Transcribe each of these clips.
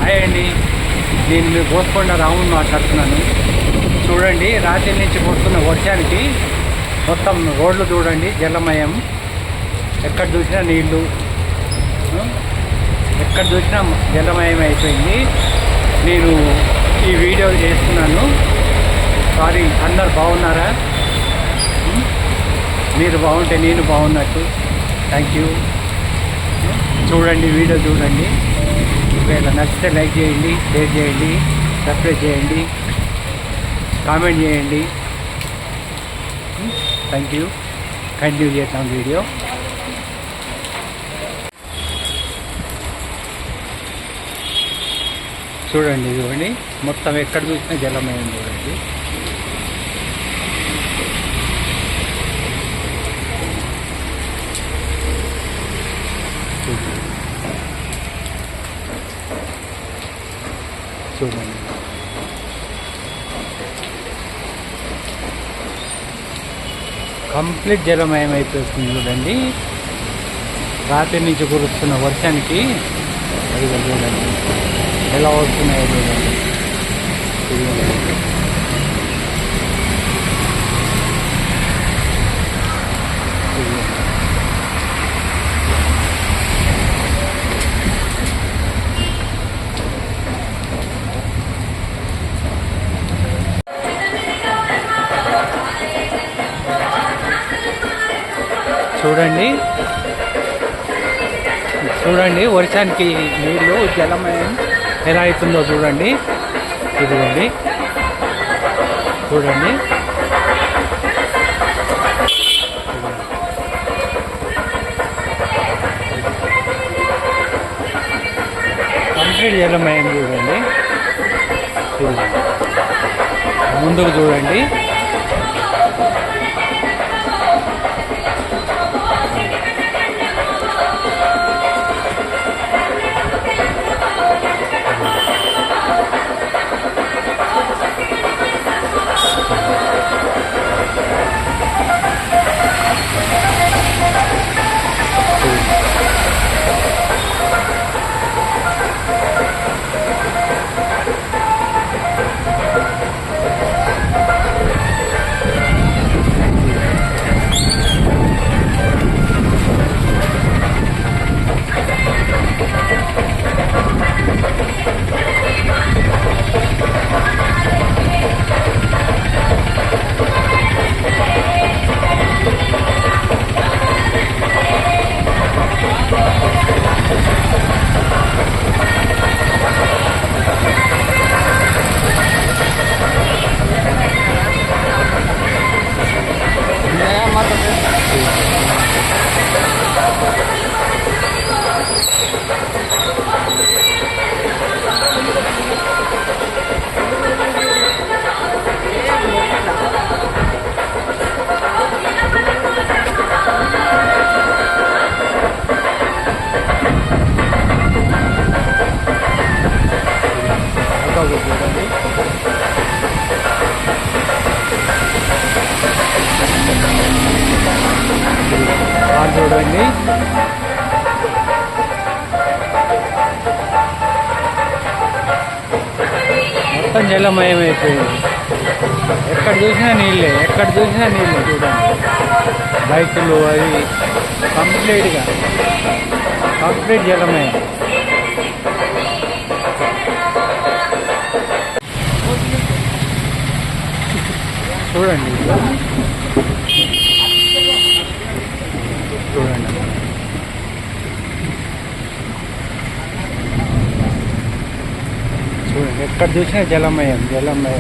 Hi అండి, నేను మీ గోస్కొండ రాముని మాట్లాడుతున్నాను. చూడండి, రాత్రి నుంచి కొడుతున్న వర్షానికి మొత్తం రోడ్లు చూడండి జలమయం. ఎక్కడ చూసినా నీళ్ళు, ఎక్కడ చూసినా జలమయం అయిపోయింది. నేను ఈ వీడియో చేస్తున్నాను. సారీ, అందరు బాగున్నారా? మీరు బాగుంటే నేను బాగున్నట్టు. Thank you. చూడండి, వీడియో చూడండి. ఒకవేళ నచ్చితే లైక్ చేయండి, షేర్ చేయండి, సబ్స్క్రైబ్ చేయండి, కామెంట్ చేయండి. Thank you. కంటిన్యూ చేద్దాం వీడియో. చూడండి, చూడండి, మొత్తం ఎక్కడ చూసినా జలమయం. చూడండి, చూడండి, కంప్లీట్ జలమయం అయిపోతుంది. చూడండి, రాత్రి నుంచి కురుస్తున్న వర్షానికి అది చూడండి ఎలా వస్తున్నాయో చూడండి. చూడండి, చూడండి, వర్షానికి నీళ్ళు జలమయం ఎలా అవుతుందో చూడండి. ఇదిగోండి, చూడండి, కంప్లీట్ జలమయం. చూడండి, ముందుకు చూడండి. చూడండి, మొత్తం జలమయం అయిపోయింది. ఎక్కడ చూసినా నీళ్ళే, ఎక్కడ చూసినా నీళ్ళే. చూడండి, బైకులు అవి కంప్లీట్ జలమయం. చూడండి, చూడండి, చూడండి, ఎక్కడ చూసినా జలమయం. చూడండి,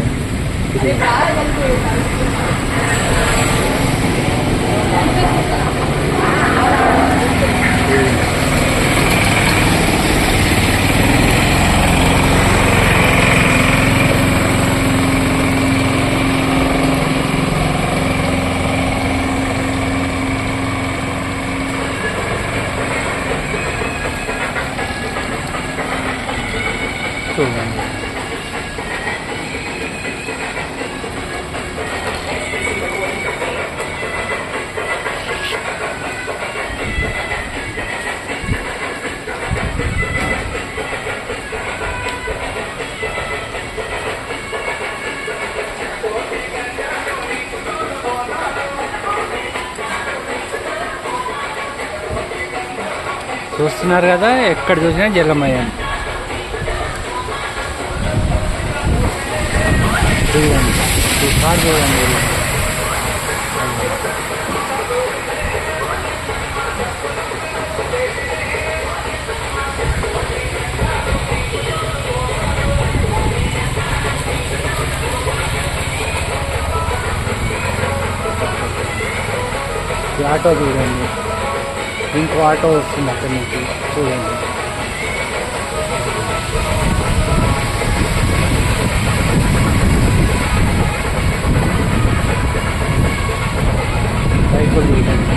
చూస్తున్నారు కదా, ఎక్కడ చూసినా జలమయం. చూడండి ఈ కార్ చూడండి. ఈ ఆటో చూడండి, ఇంకో ఆటో వస్తుంది అక్కడి నుంచి చూడండి. బైకులు చూడండి.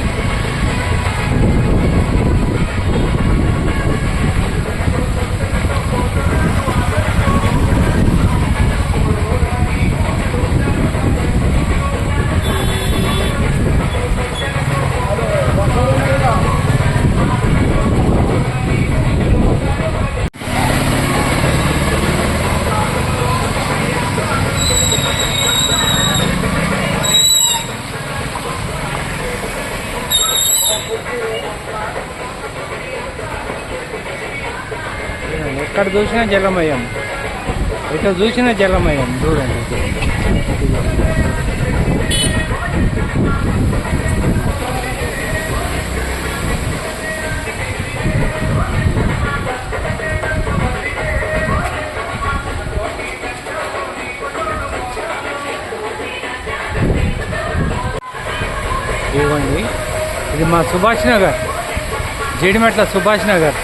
ఎక్కడ చూసినా జలమయం, ఎక్కడ చూసినా జలమయం. చూడండి ఇవ్వండి. ఇది మా సుభాష్ నగర్, జీడిమెట్ల సుభాష్ నగర్.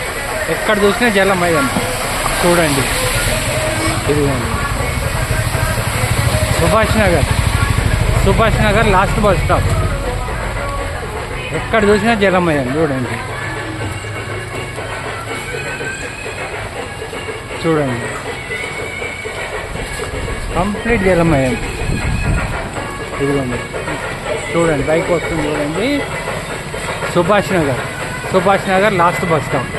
ఎక్కడ చూసినా జలమయం. చూడండి ఇదిగోండి Subhash Nagar last bus stop. ఎక్కడ చూసినా జలమయం. చూడండి చూడండి కంప్లీట్ జలమయం. ఇదిగోండి చూడండి బైక్ వస్తుంది చూడండి. Subhash Nagar last bus stop.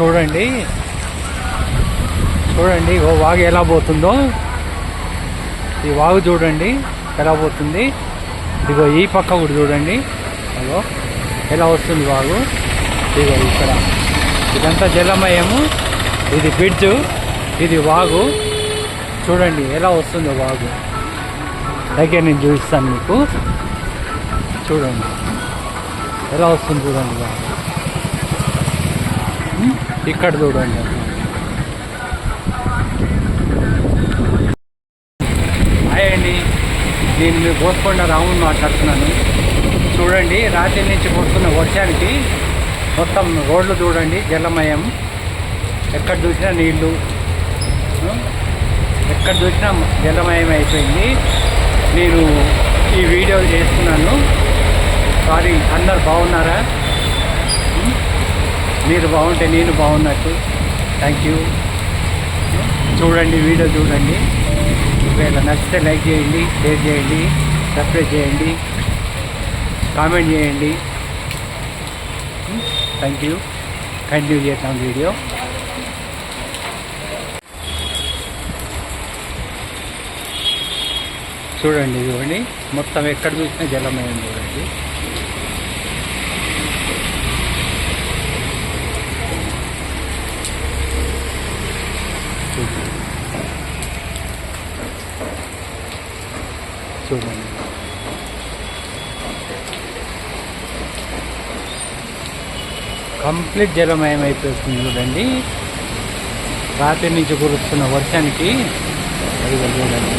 చూడండి చూడండి ఓ వాగు ఎలా పోతుందో. ఈ వాగు చూడండి ఎలా పోతుంది. ఇగో ఈ పక్క కూడా చూడండి, అగో ఎలా వస్తుంది వాగు. ఇగో ఇక్కడ ఇదంతా జలమయము. ఇది బ్రిడ్జు, ఇది వాగు. చూడండి ఎలా వస్తుందో వాగు. దగ్గర నేను చూపిస్తాను మీకు. చూడండి ఎలా వస్తుంది చూడండి వాగు. ఇక్కడ చూడండి. హాయ్ అండి, నేను గోల్కొండ రాముని మాట్లాడుతున్నాను. చూడండి రాత్రి నుంచి కొడుతున్న వర్షానికి మొత్తం రోడ్లు చూడండి జలమయం. ఎక్కడ చూసినా నీళ్ళు, ఎక్కడ చూసినా జలమయం అయిపోయింది. నేను ఈ వీడియో చేస్తున్నాను. సారీ, అందరు బాగున్నారా? మీరు బాగుంటే నేను బాగున్నట్టు. Thank you. చూడండి, వీడియో చూడండి. ఒకవేళ నచ్చితే లైక్ చేయండి, షేర్ చేయండి, సబ్స్క్రైబ్ చేయండి, కామెంట్ చేయండి. Thank you. కంటిన్యూ చేద్దాం వీడియో. చూడండి చూడండి, మొత్తం ఎక్కడ చూసినా జలమయం. చూడండి, చూడండి కంప్లీట్ జలమయం అయిపోతుంది. చూడండి, రాత్రి నుంచి కురుస్తున్న వర్షానికి అది చూడండి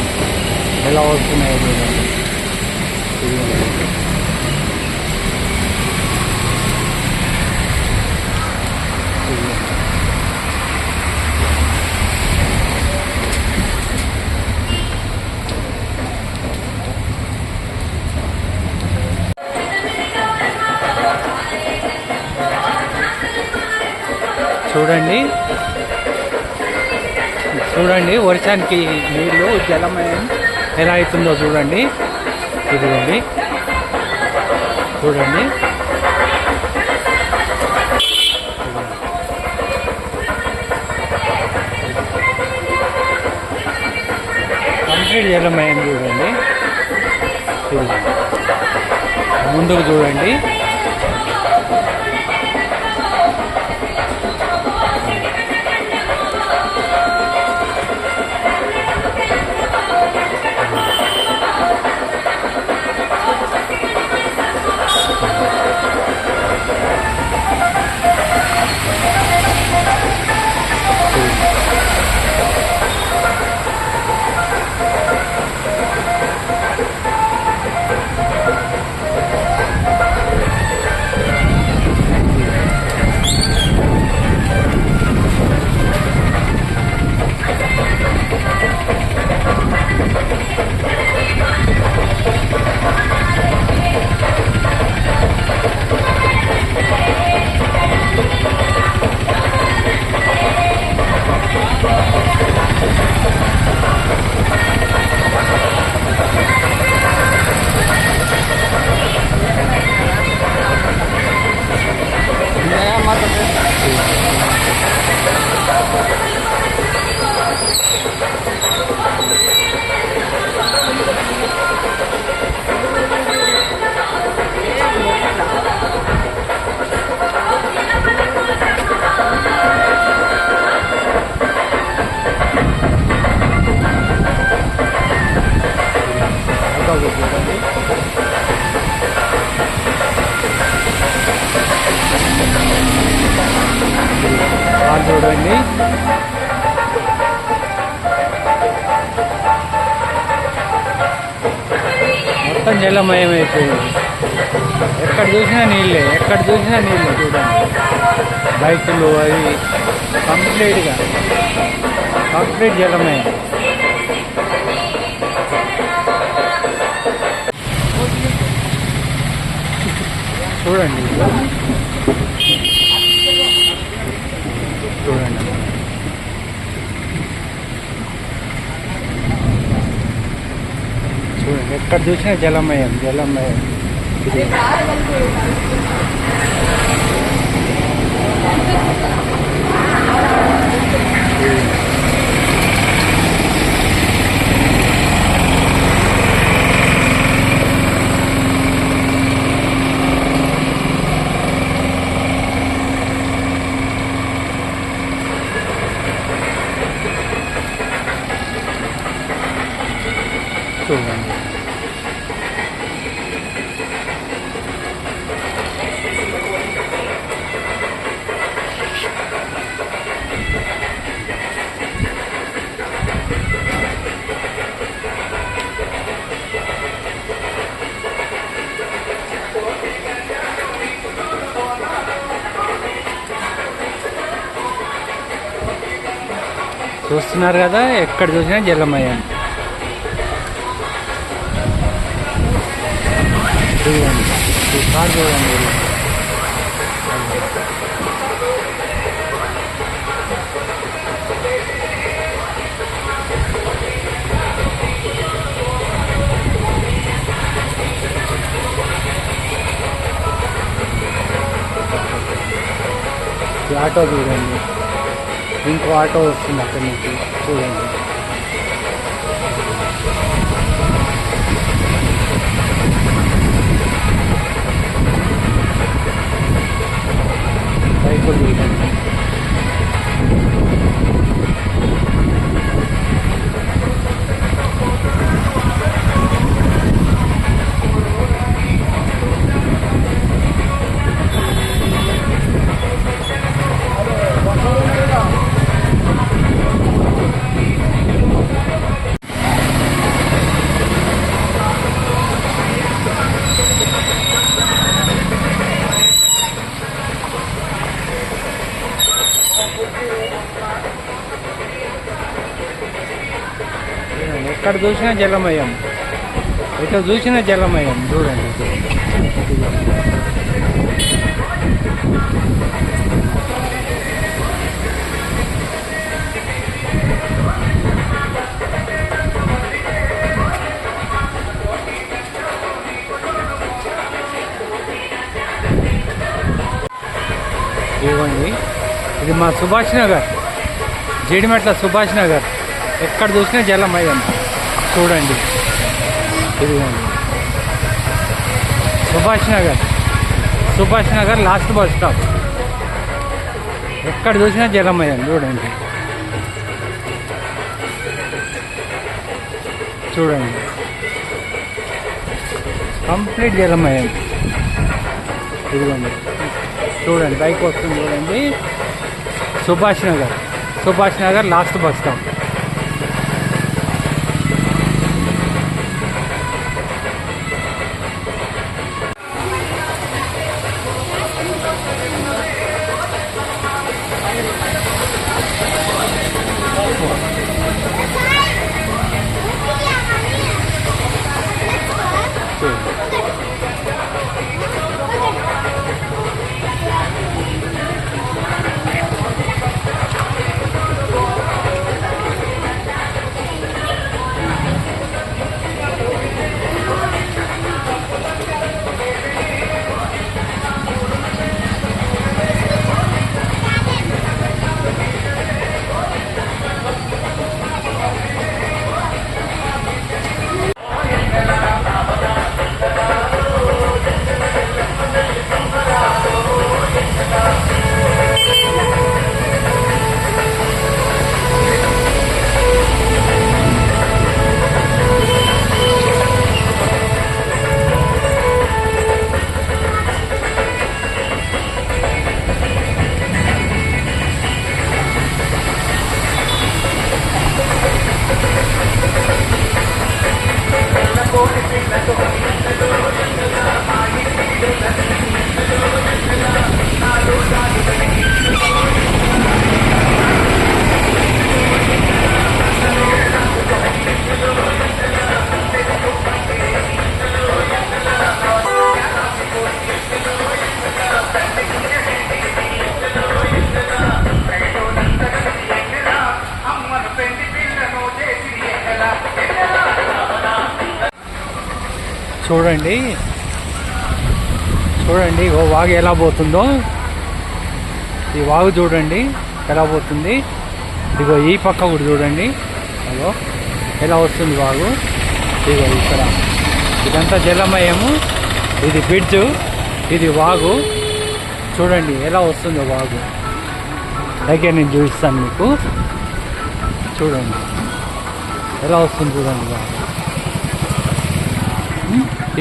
ఎలా వస్తున్నాయో చూడండి. చూడండి చూడండి వర్షానికి నీళ్ళు జలమయం ఎలా అవుతుందో చూడండి. ఇదిగోండి చూడండి, కంప్లీట్ జలమయం. చూడండి, ముందుకు చూడండి. చూడండి, మొత్తం జలమయం అయిపోయింది. ఎక్కడ చూసినా నీళ్ళే, ఎక్కడ చూసినా నీళ్ళే. చూడండి, బైకులు అవి కంప్లీట్ జలమయం. చూడండి చూడండి చూడండి, ఎక్కడ చూసినా జలమయం. చూడండి, చూస్తున్నారు కదా, ఎక్కడ చూసినా జలమయం. చూడండి. కార్ చూడండి. ఈ ఆటో చూడండి, ఇంకో ఆటో వస్తుంది అక్కడి నుంచి చూడండి. బైకులు చూడండి. ఎక్కడ చూసినా జలమయం, ఎక్కడ చూసినా జలమయం చూడండి. ఇవ్వండి, ఇది మా సుభాష్ నగర్, జీడిమెట్ల సుభాష్ నగర్. ఎక్కడ చూసినా జలమయం చూడండి. ఇదిగోండి Subhash Nagar, Subhash Nagar last bus stop. ఎక్కడ చూసినా జలమయం చూడండి. చూడండి కంప్లీట్ జలమయం. ఇదిగోండి చూడండి, బైక్ వస్తుంది చూడండి. Subhash Nagar, Subhash Nagar last bus stop. చూడండి చూడండి ఓ వాగు ఎలా పోతుందో. ఈ వాగు చూడండి ఎలా పోతుంది. ఇదిగో ఈ పక్క కూడా చూడండి, అదో ఎలా వస్తుంది వాగు. ఇదిగో ఇక్కడ ఇదంతా జలమయము, ఇది బ్రిడ్జు, ఇది వాగు. చూడండి ఎలా వస్తుందో వాగు. దగ్గర నేను చూపిస్తాను మీకు. చూడండి ఎలా వస్తుంది చూడండి వాగు.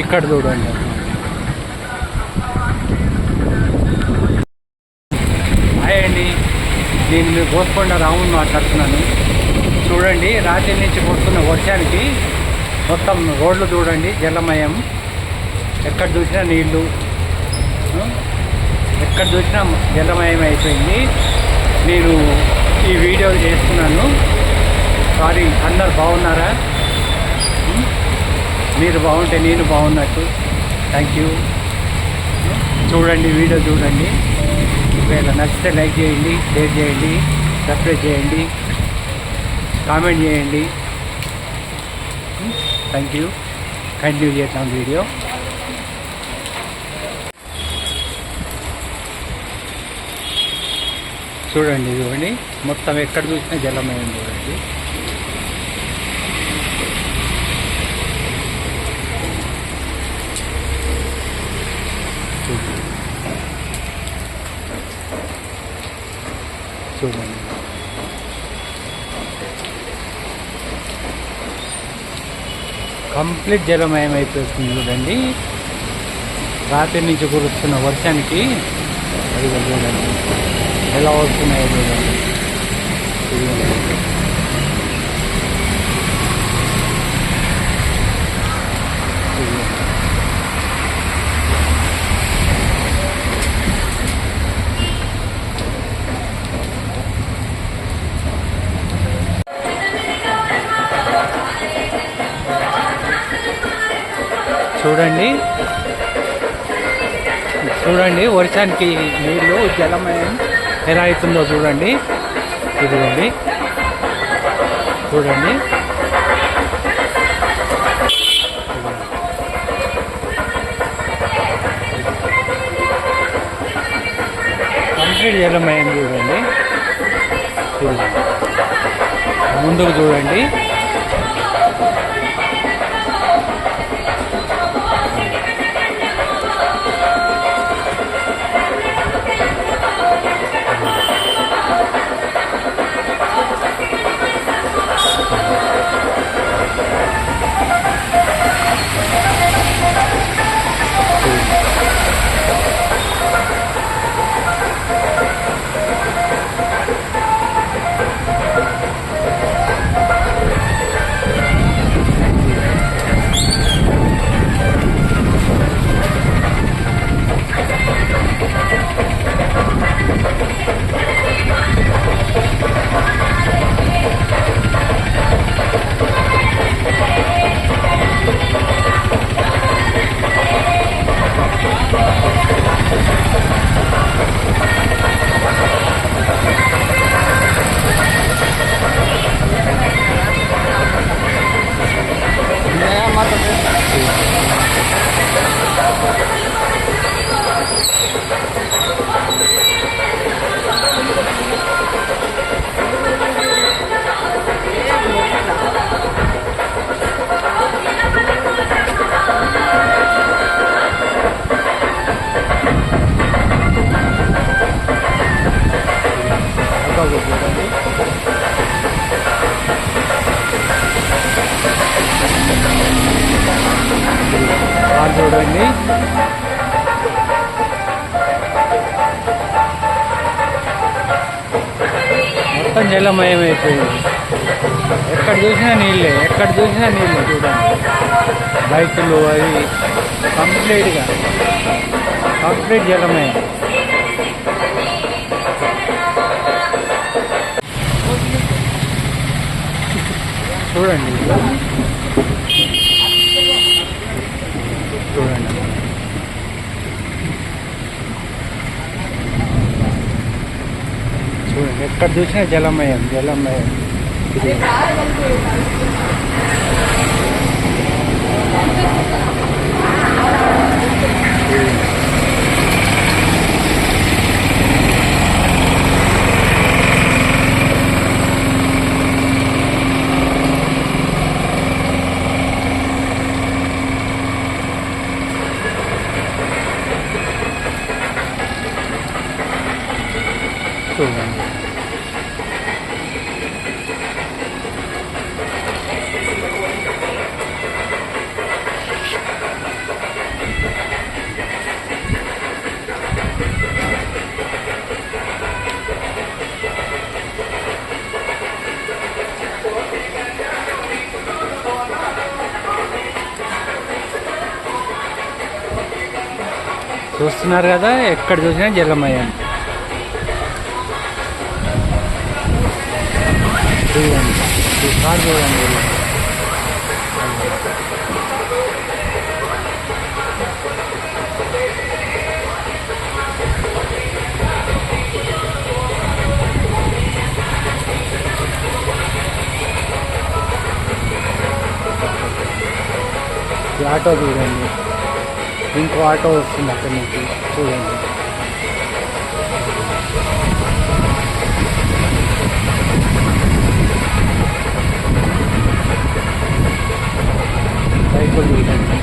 ఇక్కడ చూడండి. హాయ్ అండి, నేను మీ గోస్కొండ రాముని మాట్లాడుతున్నాను. చూడండి రాత్రి నుంచి కొడుతున్న వర్షానికి మొత్తం రోడ్లు చూడండి జలమయం. ఎక్కడ చూసినా నీళ్ళు, ఎక్కడ చూసినా జలమయం అయిపోయింది. నేను ఈ వీడియో చేస్తున్నాను. సారీ, అందరు బాగున్నారా? మీరు బాగుంటే నేను బాగున్నట్టు. Thank you. చూడండి, వీడియో చూడండి. ఒకవేళ నచ్చితే లైక్ చేయండి, షేర్ చేయండి, సబ్స్క్రైబ్ చేయండి, కామెంట్ చేయండి. Thank you. కంటిన్యూ చేద్దాం వీడియో. చూడండి, చూడండి, మొత్తం ఎక్కడ చూసినా జలమయం. చూడండి, చూడండి, కంప్లీట్ జలమయం అయిపోతుంది. చూడండి, రాత్రి నుంచి కురుస్తున్న వర్షానికి అది చూడండి ఎలా వస్తున్నాయో చూడండి. చూడండి, చూడండి, వర్షానికి నీళ్ళు జలమయం ఎలా అవుతుందో చూడండి. ఇదిగోండి, చూడండి, కంప్లీట్ జలమయం. చూడండి, ముందుకు చూడండి. చూడండి, మొత్తం జలమయం అయిపోయింది. ఎక్కడ చూసినా నీళ్ళే, ఎక్కడ చూసినా నీళ్ళే. చూడండి, బైకులు అవి కంప్లీట్ జలమయం. చూడండి, చూడండి, చూడండి, ఎక్కడ చూసినా జలమయం. చూడండి, చూస్తున్నారు కదా, ఎక్కడ చూసినా జలమయం. చూడండి, కార్ చూడండి. ఆటో చూడండి, ఇంకో ఆటో వస్తుంది అక్కడి నుంచి చూడండి. బైకులు చూడండి.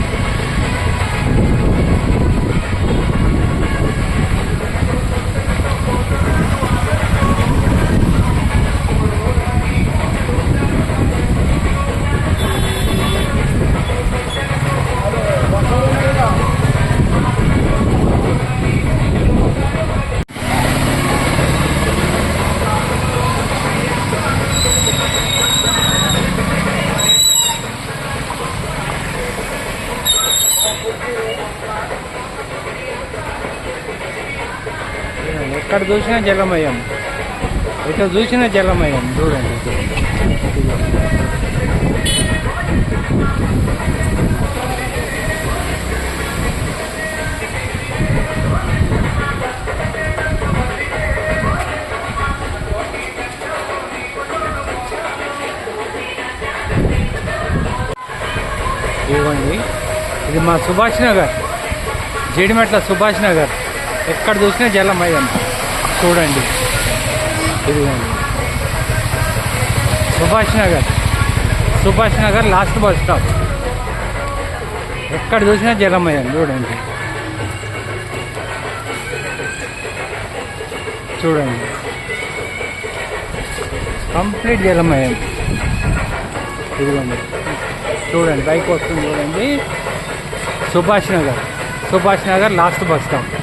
ఎక్కడ చూసినా జలమయం, ఎక్కడ చూసినా జలమయం చూడండి. ఇవ్వండి, ఇది మా సుభాష్ నగర్, జీడిమెట్ల సుభాష్ నగర్. ఎక్కడ చూసినా జలమయం చూడండి. ఇదిగోండి Subhash Nagar, Subhash Nagar last bus stop. ఎక్కడ చూసినా జలమయం చూడండి. చూడండి కంప్లీట్ జలమయం. ఇదిగోండి చూడండి, బైక్ వస్తుంది చూడండి. Subhash Nagar, Subhash Nagar last bus stop.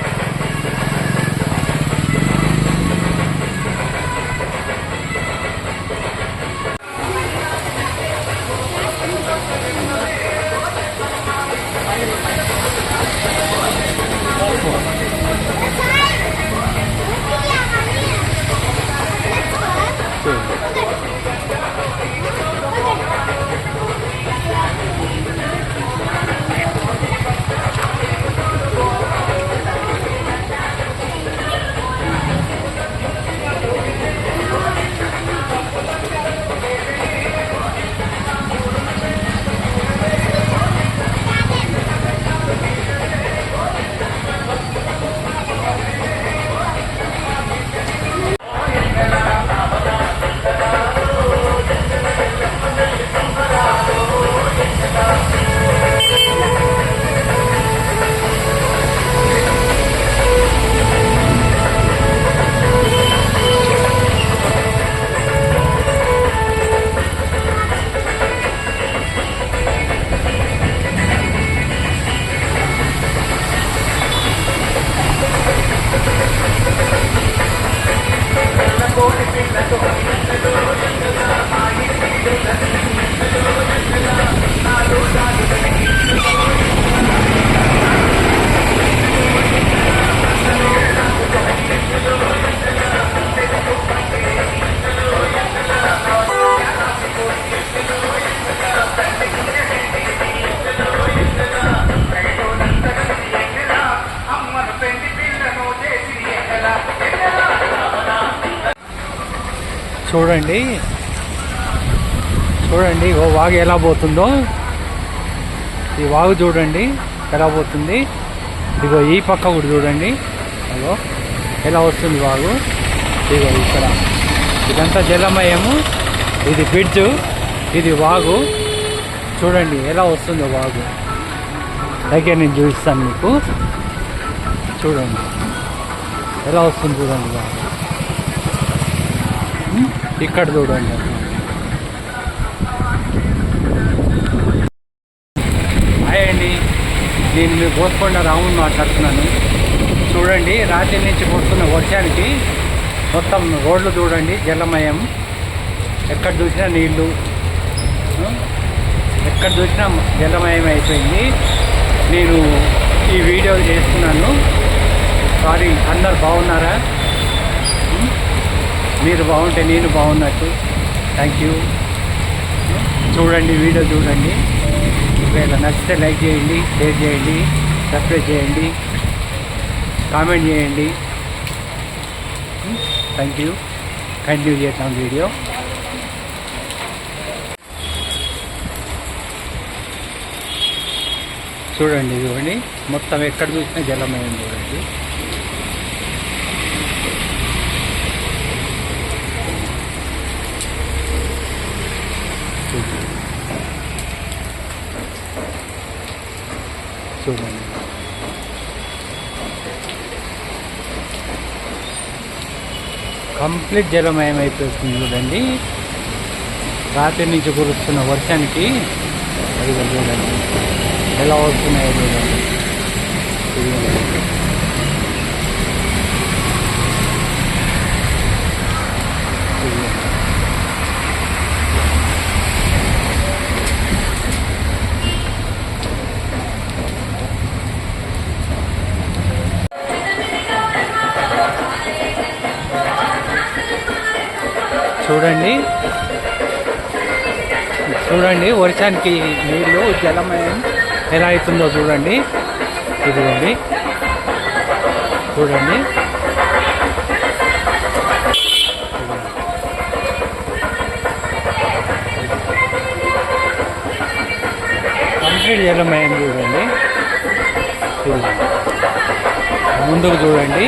చూడండి చూడండి ఓ వాగు ఎలా పోతుందో. ఈ వాగు చూడండి ఎలా పోతుంది. ఇగో ఈ పక్క కూడా చూడండి, అగో ఎలా వస్తుంది వాగు. ఇగో ఇక్కడ ఇదంతా జలమయము, ఇది బ్రిడ్జు, ఇది వాగు. చూడండి ఎలా వస్తుందో వాగు. దగ్గర నేను చూపిస్తాను మీకు. చూడండి ఎలా వస్తుంది చూడండి వాగు. ఇక్కడ చూడండి. హాయ్ అండి, నేను మీ గోల్కొండ రాముని మాట్లాడుతున్నాను. చూడండి రాత్రి నుంచి కొడుతున్న వర్షానికి మొత్తం రోడ్లు చూడండి జలమయం. ఎక్కడ చూసినా నీళ్ళు, ఎక్కడ చూసినా జలమయం అయిపోయింది. నేను ఈ వీడియో చేస్తున్నాను. సారీ, అందరు బాగున్నారా? మీరు బాగుంటే నేను బాగున్నట్టు. Thank you. చూడండి వీడియో చూడండి. ఒకవేళ నచ్చితే లైక్ చేయండి, షేర్ చేయండి, సబ్స్క్రైబ్ చేయండి, కామెంట్ చేయండి. Thank you. కంటిన్యూ చేద్దాం వీడియో. చూడండి ఇదిగోండి, మొత్తం ఎక్కడ చూసినా జలమయం చూడండి. చూడండి కంప్లీట్ జలమయం అయిపోతుంది చూడండి. రాత్రి నుంచి కురుస్తున్న వర్షానికి అది చూడండి ఎలా వస్తున్నాయో చూడండి. చూడండి చూడండి వర్షానికి నీళ్ళు జలమయం ఎలా అవుతుందో చూడండి. ఇదిగోండి చూడండి కంప్లీట్ జలమయం చూడండి. ముందుకు చూడండి.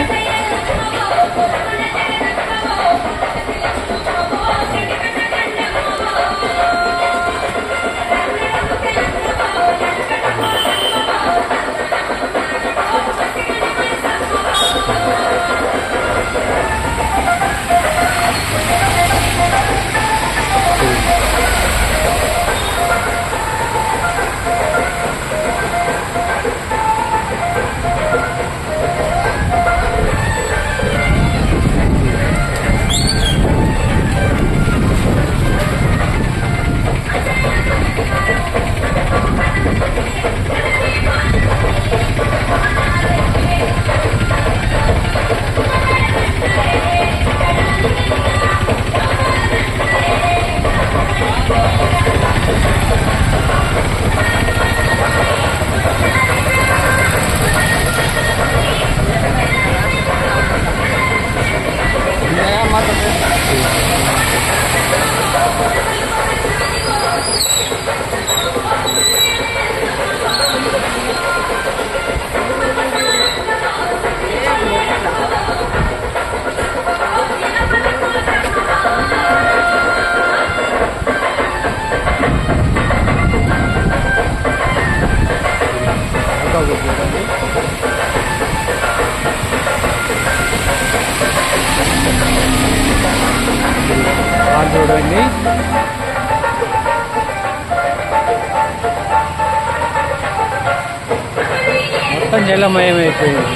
చూడండి మొత్తం జలమయం అయిపోయింది.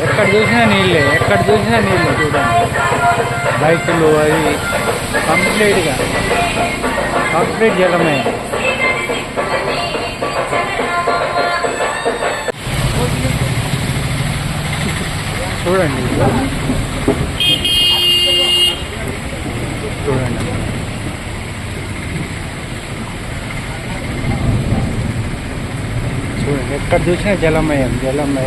ఎక్కడ చూసినా నీళ్ళే, ఎక్కడ చూసినా నీళ్ళే. చూడండి బైకులు అది కంప్లీట్ జలమయం. చూడండి చూడండి చూడండి ఎక్కడ చూసినా జలమయం. చూడండి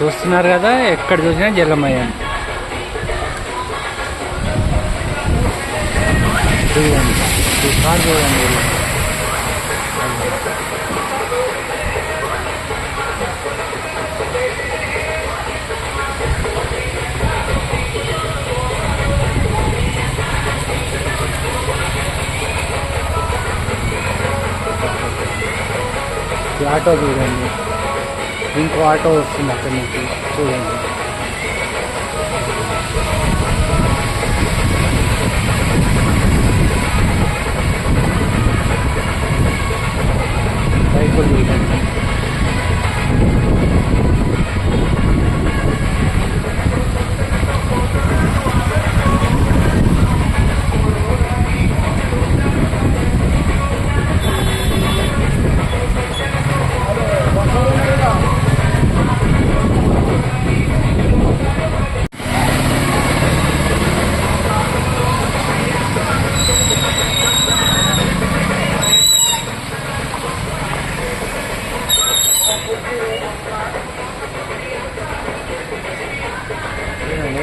చూస్తున్నారు కదా, ఎక్కడ చూసినా జలమయం. చూడండి కార్ చూడండి. ఆటో చూడండి, ఇంకో ఆటో వస్తుంది అక్కడి నుంచి చూడండి. లోపల చూడండి.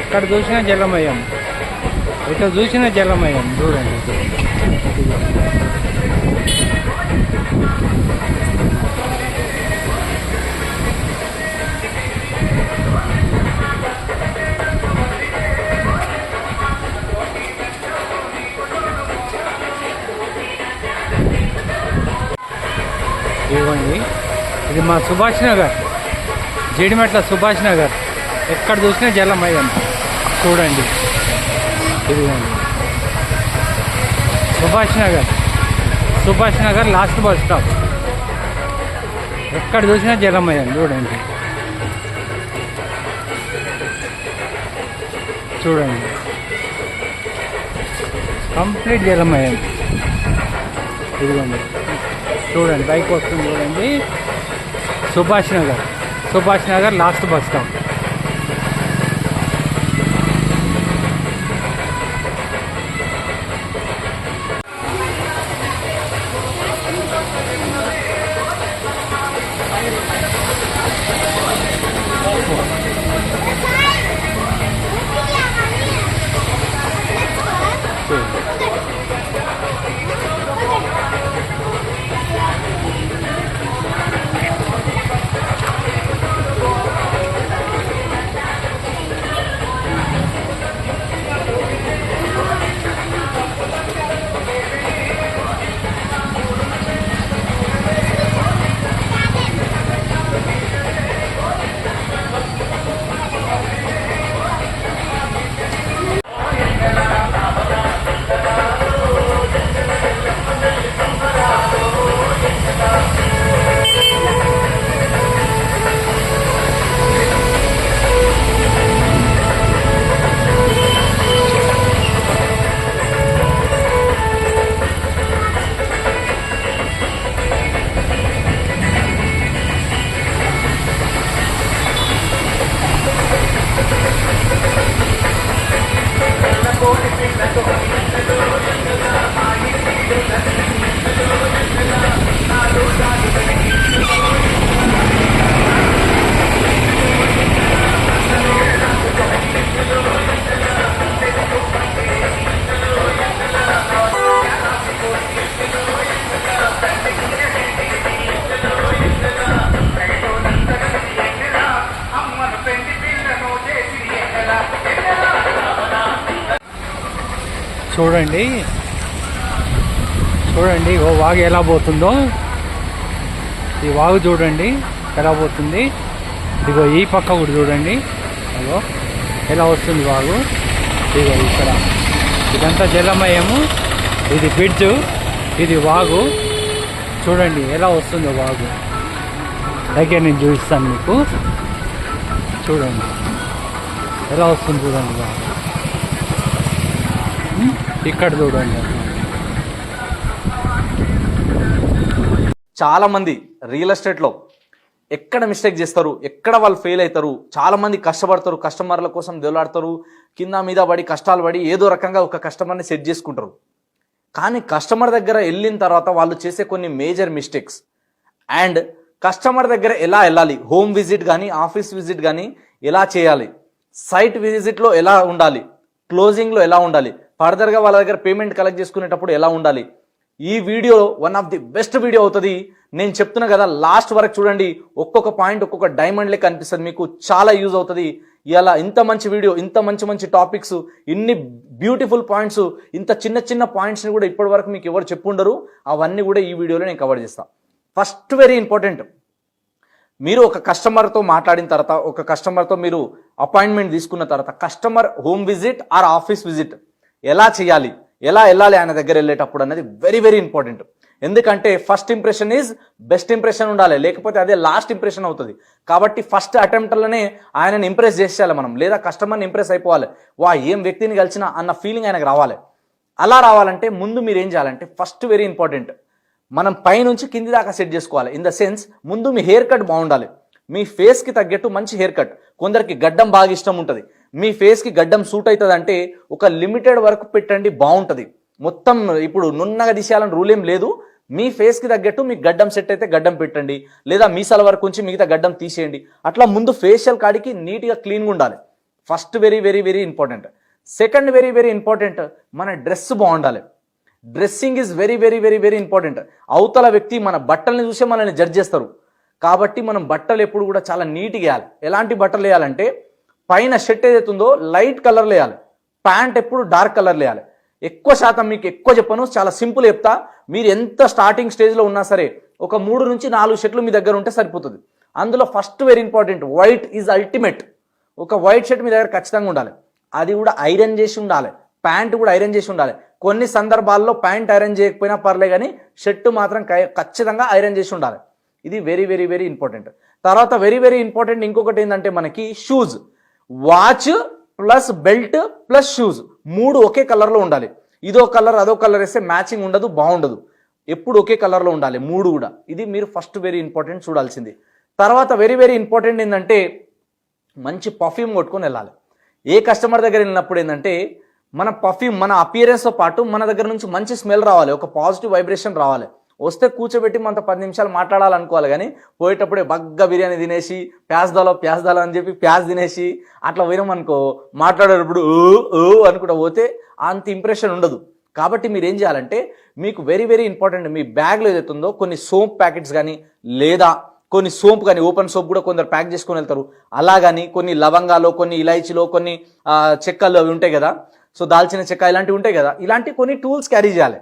ఎక్కడ చూసినా జలమయం, ఎక్కడ చూసినా జలమయం. చూడండి ఇవ్వండి. ఇది మా సుభాష్ నగర్, జీడిమెట్ల సుభాష్ నగర్. ఎక్కడ చూసినా జలమయం. చూడండి ఇదిగోండి Subhash Nagar last bus stop. ఎక్కడ చూసినా జలమయం. చూడండి కంప్లీట్ జలమయం. ఇదిగోండి చూడండి బైక్ వస్తుంది చూడండి. Subhash Nagar last bus stop. చూడండి ఓ వాగు ఎలా పోతుందో. ఈ వాగు చూడండి ఎలా పోతుంది. ఇగో ఈ పక్క కూడా చూడండి, అగో ఎలా వస్తుంది వాగు. ఇగో ఇక్కడ ఇదంతా జలమయము. ఇది బ్రిడ్జ్, ఇది వాగు. చూడండి ఎలా వస్తుందో వాగు. దగ్గర నేను చూపిస్తాను మీకు. చూడండి ఎలా వస్తుంది చూడండి వాగు. ఇక్కడ చూడండి. చాలామంది రియల్ ఎస్టేట్లో ఎక్కడ మిస్టేక్ చేస్తారు, ఎక్కడ వాళ్ళు ఫెయిల్ అవుతారు. చాలామంది కష్టపడతారు, కస్టమర్ల కోసం దెలాడతారు, కింద మీద పడి కష్టాలు పడి ఏదో రకంగా ఒక కస్టమర్ని సెట్ చేసుకుంటారు. కానీ కస్టమర్ దగ్గర వెళ్ళిన తర్వాత వాళ్ళు చేసే కొన్ని మేజర్ మిస్టేక్స్. అండ్ కస్టమర్ దగ్గర ఎలా వెళ్ళాలి, హోమ్ విజిట్ కానీ ఆఫీస్ విజిట్ కానీ ఎలా చేయాలి, సైట్ విజిట్లో ఎలా ఉండాలి, క్లోజింగ్లో ఎలా ఉండాలి, ఫర్దర్గా వాళ్ళ దగ్గర పేమెంట్ కలెక్ట్ చేసుకునేటప్పుడు ఎలా ఉండాలి. ఈ video one of the best video అవుతుంది. నేను చెప్తున్నా కదా, లాస్ట్ వరకు చూడండి. ఒక్కొక్క పాయింట్ ఒక్కొక్క డైమండ్ లెక్క అనిపిస్తుంది, మీకు చాలా యూజ్ అవుతుంది. ఇలా ఇంత మంచి వీడియో, ఇంత మంచి టాపిక్స్, ఇన్ని బ్యూటిఫుల్ పాయింట్స్, ఇంత చిన్న పాయింట్స్ని కూడా ఇప్పటి వరకు మీకు ఎవరు చెప్పుండరు. అవన్నీ కూడా ఈ వీడియోలో నేను కవర్ చేస్తాను. ఫస్ట్ వెరీ ఇంపార్టెంట్, మీరు ఒక కస్టమర్తో మాట్లాడిన తర్వాత, ఒక కస్టమర్తో మీరు అపాయింట్మెంట్ తీసుకున్న తర్వాత, customer home visit are office visit ఎలా చేయాలి, ఎలా వెళ్ళాలి ఆయన దగ్గర వెళ్ళేటప్పుడు అనేది వెరీ వెరీ ఇంపార్టెంట్. ఎందుకంటే first impression is best impression ఉండాలి, లేకపోతే అదే లాస్ట్ ఇంప్రెషన్ అవుతుంది. కాబట్టి ఫస్ట్ అటెంప్ట్లోనే ఆయనని ఇంప్రెస్ చేసేయాలి మనం, లేదా కస్టమర్ని ఇంప్రెస్ అయిపోవాలి. ఏం వ్యక్తిని కలిసినా అన్న ఫీలింగ్ ఆయనకు రావాలి. అలా రావాలంటే ముందు మీరు ఏం చేయాలంటే ఫస్ట్ వెరీ ఇంపార్టెంట్, మనం పైనుంచి కింది దాకా సెట్ చేసుకోవాలి. ఇన్ ద సెన్స్ ముందు మీ హెయిర్ కట్ బాగుండాలి, మీ ఫేస్కి తగ్గట్టు మంచి హెయిర్ కట్. కొందరికి గడ్డం బాగా ఇష్టం ఉంటుంది, మీ ఫేస్కి గడ్డం సూట్ అవుతుంది అంటే ఒక లిమిటెడ్ వరకు పెట్టండి, బాగుంటుంది. మొత్తం ఇప్పుడు నున్నగా తీసేయాలని రూల్ ఏం లేదు, మీ ఫేస్కి తగ్గట్టు మీకు గడ్డం సెట్ అయితే గడ్డం పెట్టండి, లేదా మీసాల వరకు ఉంచి మిగతా గడ్డం తీసేయండి. అట్లా ముందు ఫేషియల్ కాడికి నీట్గా క్లీన్గా ఉండాలి. First very very very important. Second very very important, మన డ్రెస్ బాగుండాలి. Dressing is very very very very important. అవతల వ్యక్తి మన బట్టల్ని చూసే మనల్ని జడ్జ్ చేస్తారు. కాబట్టి మనం బట్టలు ఎప్పుడు కూడా చాలా నీట్గా వేయాలి. ఎలాంటి బట్టలు వేయాలంటే పైన షర్ట్ ఏదైతే ఉందో లైట్ కలర్లో వేయాలి, ప్యాంట్ ఎప్పుడు డార్క్ కలర్లో వేయాలి. ఎక్కువ శాతం మీకు ఎక్కువ చెప్పను, చాలా సింపుల్ చెప్తా. మీరు ఎంత స్టార్టింగ్ స్టేజ్లో ఉన్నా సరే ఒక 3 నుంచి 4 షర్ట్లు మీ దగ్గర ఉంటే సరిపోతుంది. అందులో first very important, white is ultimate. ఒక వైట్ షర్ట్ మీ దగ్గర ఖచ్చితంగా ఉండాలి, అది కూడా ఐరన్ చేసి ఉండాలి. ప్యాంట్ కూడా ఐరన్ చేసి ఉండాలి. కొన్ని సందర్భాల్లో ప్యాంట్ ఐరన్ చేయకపోయినా పర్లే, కానీ షర్ట్ మాత్రం ఖచ్చితంగా ఐరన్ చేసి ఉండాలి. ఇది వెరీ వెరీ వెరీ ఇంపార్టెంట్. తర్వాత వెరీ వెరీ ఇంపార్టెంట్ ఇంకొకటి ఏంటంటే మనకి shoes. Watch plus belt plus shoes 3 ఒకే కలర్లో ఉండాలి. ఇదో కలర్ అదో కలర్ వేస్తే మ్యాచింగ్ ఉండదు, బాగుండదు. ఎప్పుడు ఒకే కలర్లో ఉండాలి 3 కూడా. ఇది మీరు ఫస్ట్ వెరీ ఇంపార్టెంట్ చూడాల్సింది. తర్వాత వెరీ వెరీ ఇంపార్టెంట్ ఏంటంటే మంచి పర్ఫ్యూమ్ కొట్టుకొని వెళ్ళాలి. ఏ కస్టమర్ దగ్గర వెళ్ళినప్పుడు ఏంటంటే మన పర్ఫ్యూమ్, మన అపియరెన్స్తో పాటు మన దగ్గర నుంచి మంచి స్మెల్ రావాలి, ఒక పాజిటివ్ వైబ్రేషన్ రావాలి. వస్తే కూర్చోబెట్టి మనతో 10 నిమిషాలు మాట్లాడాలనుకోవాలి, కానీ పోయేటప్పుడే బగ్గా బిర్యానీ తినేసి ప్యాజ్దాలో అని చెప్పి ప్యాజ్ తినేసి అట్లా పోయినామనుకో, మాట్లాడేటప్పుడు ఓ అనుకుంటా పోతే అంత ఇంప్రెషన్ ఉండదు. కాబట్టి మీరు ఏం చేయాలంటే మీకు వెరీ వెరీ ఇంపార్టెంట్, మీ బ్యాగ్లో ఏదైతుందో కొన్ని సోప్ ప్యాకెట్స్ కానీ, లేదా కొన్ని సోప్ కానీ, ఓపెన్ సోప్ కూడా కొందరు ప్యాక్ చేసుకొని వెళ్తారు. అలా కానీ కొన్ని లవంగాలు, కొన్ని ఇలాచీలో, కొన్ని చెక్కలు అవి ఉంటాయి కదా, సో దాల్చిన చెక్క ఇలాంటివి ఉంటాయి కదా, ఇలాంటి కొన్ని టూల్స్ క్యారీ చేయాలి.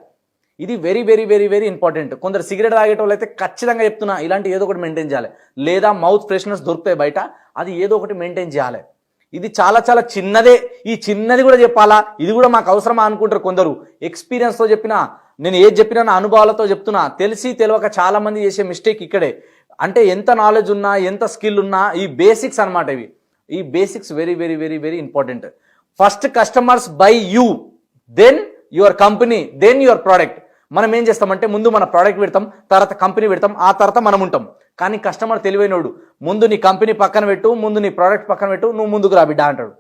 ఇది very very very very important. కొందరు సిగరెట్ తాగేటోళ్ళు అయితే ఖచ్చితంగా చెప్తున్నా ఇలాంటి ఏదో ఒకటి మెయింటైన్ చేయాలి. లేదా మౌత్ ఫ్రెషనర్స్ దొరుకుతాయి బయట, అది ఏదో ఒకటి మెయింటైన్ చేయాలి. ఇది చాలా చాలా చిన్నదే, ఈ చిన్నది కూడా చెప్పాలా, ఇది కూడా మాకు అవసరమా అనుకుంటారు కొందరు. ఎక్స్పీరియన్స్తో చెప్పినా, నేను ఏది చెప్పినా నా అనుభవాలతో చెప్తున్నా. తెలిసి తెలియక చాలా మంది చేసే మిస్టేక్ ఇక్కడే. అంటే ఎంత నాలెడ్జ్ ఉన్నా, ఎంత స్కిల్ ఉన్నా, ఈ బేసిక్స్ అనమాట ఇవి. ఈ basics very very very very important. First customers by you, then your company, then your product. మనం ఏం చేస్తామంటే ముందు మన ప్రోడక్ట్ పెడతాం, తర్వాత కంపెనీ పెడతాం, ఆ తర్వాత మనం ఉంటాం. కానీ కస్టమర్ తెలివైనోడు, ముందు నీ కంపెనీ పక్కన పెట్టు, ముందు నీ ప్రోడక్ట్ పక్కన పెట్టు, నువ్వు ముందుకు రా బిడ్డ అంటాడు.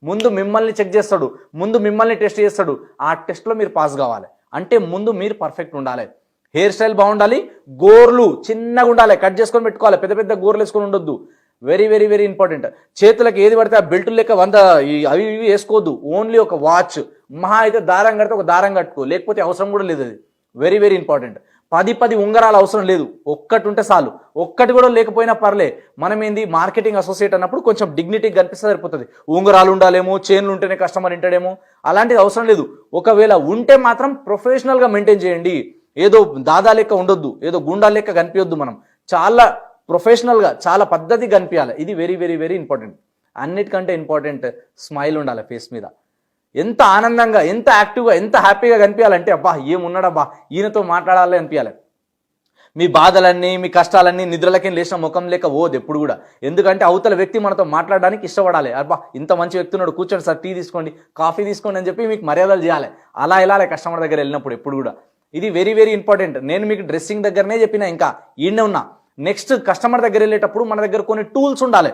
ముందు మిమ్మల్ని చెక్ చేస్తాడు, ముందు మిమ్మల్ని టెస్ట్ చేస్తాడు. ఆ టెస్ట్లో మీరు పాస్ కావాలి అంటే ముందు మీరు పర్ఫెక్ట్ ఉండాలి. హెయిర్ స్టైల్ బాగుండాలి, గోర్లు చిన్నగా ఉండాలి, కట్ చేసుకొని పెట్టుకోవాలి, పెద్ద పెద్ద గోర్లు వేసుకొని ఉండొద్దు. Very very very important. చేతులకు ఏది పడితే ఆ బెల్ట్ లెక్క 100 అవి ఇవి వేసుకోవద్దు. ఓన్లీ ఒక వాచ్, మహా అయితే దారం కడితే ఒక దారం కట్టుకో, లేకపోతే అవసరం కూడా లేదు. అది వెరీ వెరీ ఇంపార్టెంట్. 10 ఉంగరాలు అవసరం లేదు, ఒక్కటి ఉంటే చాలు. ఒక్కటి కూడా లేకపోయినా పర్లే. మనం ఏంది మార్కెటింగ్ అసోసియేట్ అన్నప్పుడు కొంచెం డిగ్నిటీగా కనిపిస్తే సరిపోతుంది. ఉంగరాలు ఉండాలేమో, చైన్లు ఉంటేనే కస్టమర్ వింటాడేమో, అలాంటిది అవసరం లేదు. ఒకవేళ ఉంటే మాత్రం ప్రొఫెషనల్గా మెయింటైన్ చేయండి. ఏదో దాదా లెక్క ఉండొద్దు, ఏదో గుండా లెక్క కనిపించొద్దు. మనం చాలా ప్రొఫెషనల్గా, చాలా పద్ధతి కనిపించాలి. ఇది వెరీ వెరీ వెరీ ఇంపార్టెంట్. అన్నిటికంటే ఇంపార్టెంట్ స్మైల్ ఉండాలి ఫేస్ మీద. ఎంత ఆనందంగా, ఎంత యాక్టివ్గా, ఎంత హ్యాపీగా కనిపించాలంటే అబ్బా ఏమున్నాడబ్బా ఈయనతో మాట్లాడాలి అనిపించాలి. మీ బాధలన్నీ, మీ కష్టాలన్నీ నిద్రలకి లేచిన ముఖం లేక ఓదు ఎప్పుడు కూడా. ఎందుకంటే అవతల వ్యక్తి మనతో మాట్లాడడానికి ఇష్టపడాలి. అబ్బా ఇంత మంచి వ్యక్తి ఉన్నాడు, కూర్చోండి సార్, టీ తీసుకోండి, కాఫీ తీసుకోండి అని చెప్పి మీకు మర్యాదలు చేయాలి. అలా వెళ్ళాలి కస్టమర్ దగ్గర వెళ్ళినప్పుడు ఎప్పుడు కూడా. ఇది వెరీ వెరీ ఇంపార్టెంట్. నేను మీకు డ్రెస్సింగ్ దగ్గరనే చెప్పిన, ఇంకా ఈయనే ఉన్నా. నెక్స్ట్ కస్టమర్ దగ్గర వెళ్ళేటప్పుడు మన దగ్గర కొన్ని టూల్స్ ఉండాలి.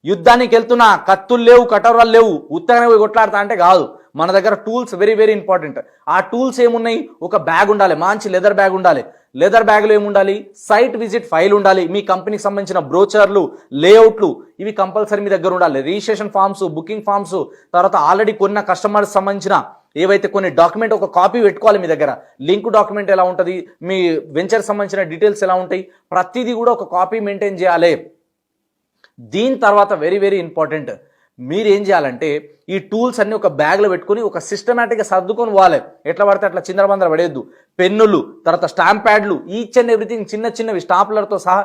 యుద్ధానికి వెళ్తున్నా, కత్తులు లేవు, కటోరాలు లేవు, ఉత్తగానే పోయి కొట్లాడతా అంటే కాదు. మన దగ్గర టూల్స్ వెరీ వెరీ ఇంపార్టెంట్. ఆ టూల్స్ ఏమున్నాయి? ఒక బ్యాగ్ ఉండాలి, మంచి లెదర్ బ్యాగ్ ఉండాలి. లెదర్ బ్యాగ్లో ఏముండాలి? సైట్ విజిట్ ఫైల్ ఉండాలి, మీ కంపెనీకి సంబంధించిన బ్రోచర్లు, లేఅవుట్లు, ఇవి కంపల్సరీ మీ దగ్గర ఉండాలి. రిజిస్ట్రేషన్ ఫామ్స్, బుకింగ్ ఫామ్స్, తర్వాత ఆల్రెడీ కొన్న కస్టమర్స్ సంబంధించిన ఏవైతే కొన్ని డాక్యుమెంట్ ఒక కాపీ పెట్టుకోవాలి మీ దగ్గర. లింక్ డాక్యుమెంట్ ఎలా ఉంటుంది, మీ వెంచర్ సంబంధించిన డీటెయిల్స్ ఎలా ఉంటాయి, ప్రతిదీ కూడా ఒక కాపీ మెయింటైన్ చేయాలి. దీని తర్వాత వెరీ వెరీ ఇంపార్టెంట్, మీరు ఏం చేయాలంటే ఈ టూల్స్ అన్ని ఒక బ్యాగ్లో పెట్టుకుని ఒక సిస్టమేటిక్గా సర్దుకొని పోవాలి. ఎట్లా పడితే అట్లా చిందరబందర పడేయద్దు. పెన్నులు, తర్వాత స్టాంప్ ప్యాడ్లు, ఈచ్ అండ్ ఎవ్రీథింగ్ చిన్న చిన్నవి స్టాప్లర్తో సహా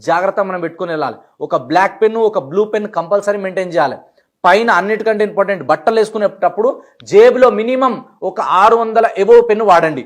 జాగ్రత్త మనం పెట్టుకుని వెళ్ళాలి. ఒక బ్లాక్ పెన్ను, ఒక బ్లూ పెన్ కంపల్సరీ మెయింటైన్ చేయాలి. పైన అన్నిటికంటే ఇంపార్టెంట్, బట్టలు వేసుకునేటప్పుడు జేబులో మినిమం ఒక 600 ఎబోవ్ పెన్ను వాడండి.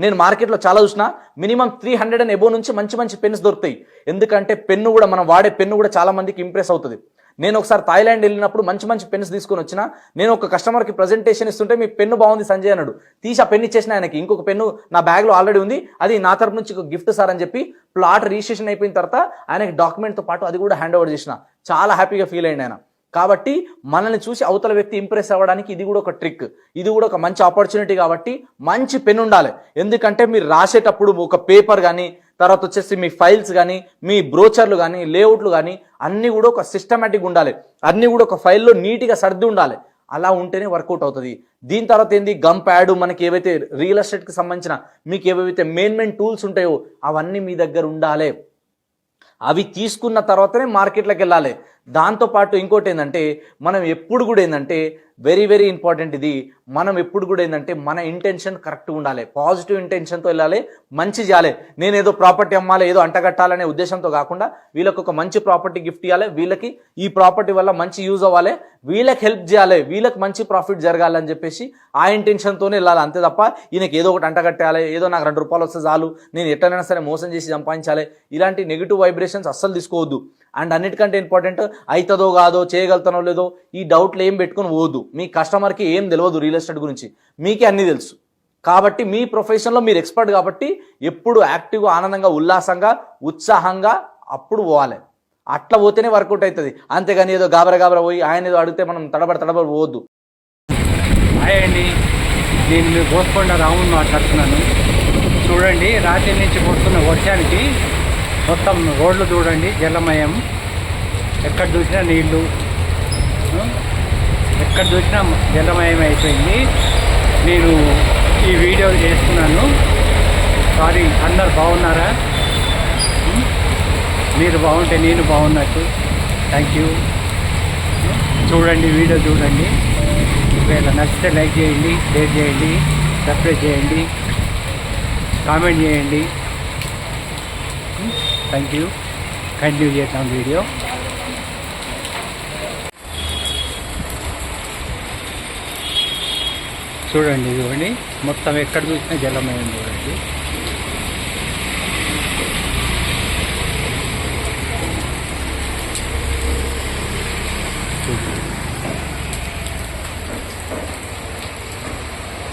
నేను మార్కెట్లో చాలా చూసిన మినిమం 300 అండ్ ఎబో నుంచి మంచి మంచి పెన్స్ దొరుకుతాయి. ఎందుకంటే పెన్ను కూడా మనం వాడే పెన్ను కూడా చాలా మందికి ఇంప్రెస్ అవుతుంది. నేను ఒకసారి థాయిలాండ్ వెళ్ళినప్పుడు మంచి మంచి పెన్స్ తీసుకొని వచ్చిన. నేను ఒక కస్టమర్కి ప్రజెంటేషన్ ఇస్తుంటే మీ పెన్ను బాగుంది సంజయ్ అన్నాడు. తీసి ఆ పెన్ను ఇచ్చేసిన ఆయనకి. ఇంకొక పెన్ను నా బ్యాగ్లో ఆల్రెడీ ఉంది, అది నా తరపు నుంచి ఒక గిఫ్ట్ సార్ అని చెప్పి ప్లాట్ రిజిస్ట్రేషన్ అయిపోయిన తర్వాత ఆయనకి డాక్యుమెంట్తో పాటు అది కూడా హ్యాండ్ ఓవర్ చేసిన. చాలా హ్యాపీగా ఫీల్ అయ్యింది ఆయన. కాబట్టి మనల్ని చూసి అవతల వ్యక్తి ఇంప్రెస్ అవ్వడానికి ఇది కూడా ఒక ట్రిక్, ఇది కూడా ఒక మంచి ఆపర్చునిటీ. కాబట్టి మంచి పెన్ ఉండాలి. ఎందుకంటే మీరు రాసేటప్పుడు ఒక పేపర్ కానీ, తర్వాత వచ్చేసి మీ ఫైల్స్ కానీ, మీ బ్రోచర్లు కానీ, లేఅవుట్లు కానీ అన్నీ కూడా ఒక సిస్టమేటిక్ ఉండాలి. అన్నీ కూడా ఒక ఫైల్లో నీట్గా సర్ది ఉండాలి. అలా ఉంటేనే వర్కౌట్ అవుతుంది. దీని తర్వాత ఏంది, గమ్ ప్యాడ్, మనకి ఏవైతే రియల్ ఎస్టేట్కి సంబంధించిన మీకు ఏవైతే మెయిన్ టూల్స్ ఉంటాయో అవన్నీ మీ దగ్గర ఉండాలి. అవి తీసుకున్న తర్వాతనే మార్కెట్లోకి వెళ్ళాలి. దాంతోపాటు ఇంకోటి ఏంటంటే మనం ఎప్పుడు కూడా ఏంటంటే వెరీ వెరీ ఇంపార్టెంట్ ఇది, మనం ఎప్పుడు కూడా ఏంటంటే మన ఇంటెన్షన్ కరెక్ట్గా ఉండాలి. పాజిటివ్ ఇంటెన్షన్తో వెళ్ళాలి, మంచి చేయాలి. నేను ఏదో ప్రాపర్టీ అమ్మాలి, ఏదో అంటగట్టాలనే ఉద్దేశంతో కాకుండా వీళ్ళకి ఒక మంచి ప్రాపర్టీ గిఫ్ట్ ఇవ్వాలి, వీళ్ళకి ఈ ప్రాపర్టీ వల్ల మంచి యూజ్ అవ్వాలి, వీళ్ళకి హెల్ప్ చేయాలి, వీళ్ళకి మంచి ప్రాఫిట్ జరగాలని చెప్పేసి ఆ ఇంటెన్షన్తోనే వెళ్ళాలి. అంతే తప్ప ఈయనకి ఏదో ఒకటి అంటగట్టాలి, ఏదో నాకు 2 రూపాయలు వస్తే చాలు, నేను ఎట్లనైనా సరే మోసం చేసి సంపాదించాలి, ఇలాంటి నెగిటివ్ వైబ్రేషన్స్ అస్సలు తీసుకోవద్దు. అండ్ అన్నిటికంటే ఇంపార్టెంట్, అవుతుందో కాదో, చేయగలుగుతానో లేదో ఈ డౌట్లు ఏం పెట్టుకుని పోవద్దు. మీ కస్టమర్కి ఏం తెలియదు రీల్ ఎస్టేట్ గురించి, మీకే అన్నీ తెలుసు. కాబట్టి మీ ప్రొఫెషన్లో మీరు ఎక్స్పర్ట్ కాబట్టి ఎప్పుడు యాక్టివ్గా, ఆనందంగా, ఉల్లాసంగా, ఉత్సాహంగా అప్పుడు పోవాలి. అట్లా పోతేనే వర్కౌట్ అవుతుంది. అంతేగాని ఏదో గాబర పోయి ఆయన ఏదో అడిగితే మనం తడబడి పోవద్దు. హాయ్ అండి, నేను మీ గోస్కొండ రాముని మాట్లాడుతున్నాను. చూడండి, రాత్రి నుంచి కొడుతున్న వర్షానికి మొత్తం రోడ్లు చూడండి జలమయం, ఎక్కడ చూసినా నీళ్లు, ఎక్కడ చూసినా జలమయం అయిపోయింది. నేను ఈ వీడియో చేస్తున్నాను. సారీ, అందరు బాగున్నారా? మీరు బాగుంటే నేను బాగున్నట్టు. Thank you. చూడండి, వీడియో చూడండి. ఒకవేళ నచ్చితే లైక్ చేయండి, షేర్ చేయండి, సబ్స్క్రైబ్ చేయండి, కామెంట్ చేయండి. Thank you. కంటిన్యూ చేద్దాం వీడియో. చూడండి, చూడండి, మొత్తం ఎక్కడ చూసినా జలమయం. చూడండి,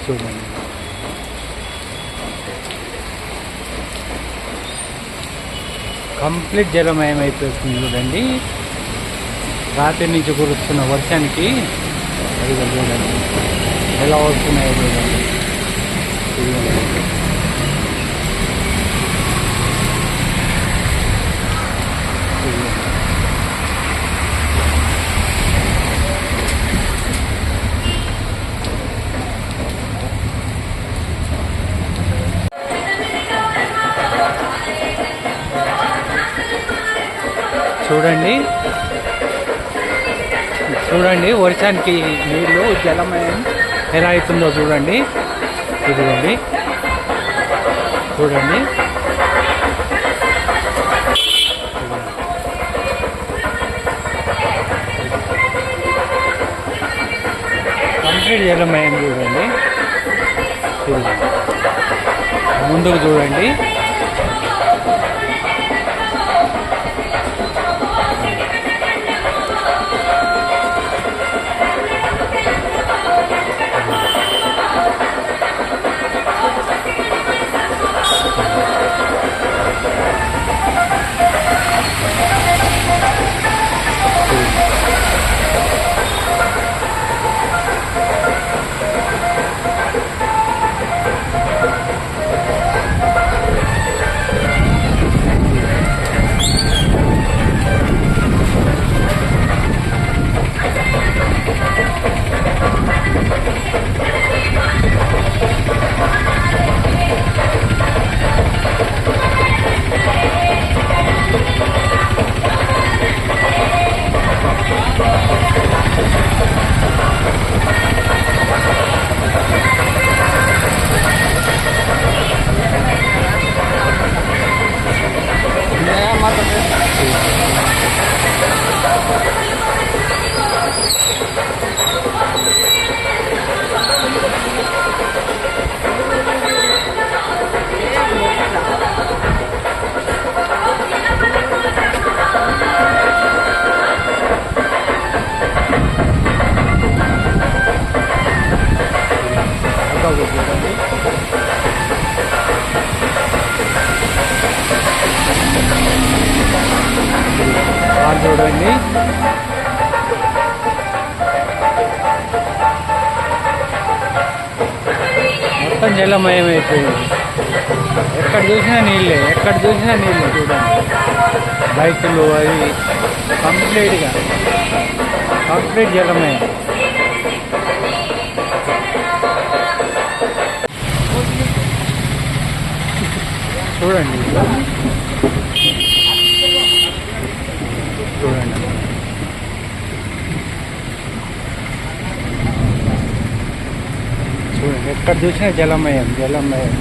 చూడండి, కంప్లీట్ జలమయం అయిపోతుంది. చూడండి, రాత్రి నుంచి కురుస్తున్న వర్షానికి అది చూడండి ఎలా వస్తున్నాయో చూడండి. చూడండి, చూడండి, వర్షానికి నీళ్ళు జలమయం ఎలా అవుతుందో చూడండి. ఇదిగోండి, చూడండి, కంప్లీట్ జలమయం. చూడండి, ముందుకు చూడండి. కార్ చూడండి. మొత్తం జలమయం అయిపోయింది. ఎక్కడ చూసినా నీళ్ళే, ఎక్కడ చూసినా నీళ్ళే చూడండి. బైకులు అవి కంప్లీట్ జలమయం. చూడండి చూడండి చూడండి, ఎక్కడ చూసినా జలమయం. చూడండి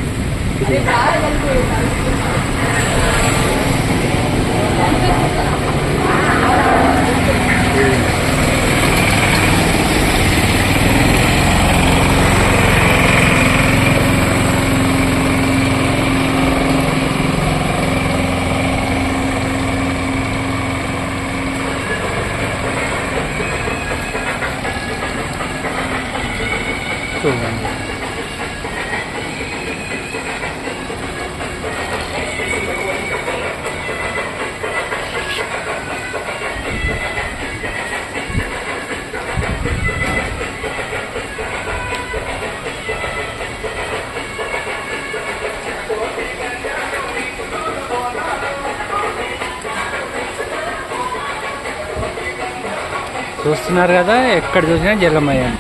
చూస్తున్నారు కదా, ఎక్కడ చూసినా జలమయం.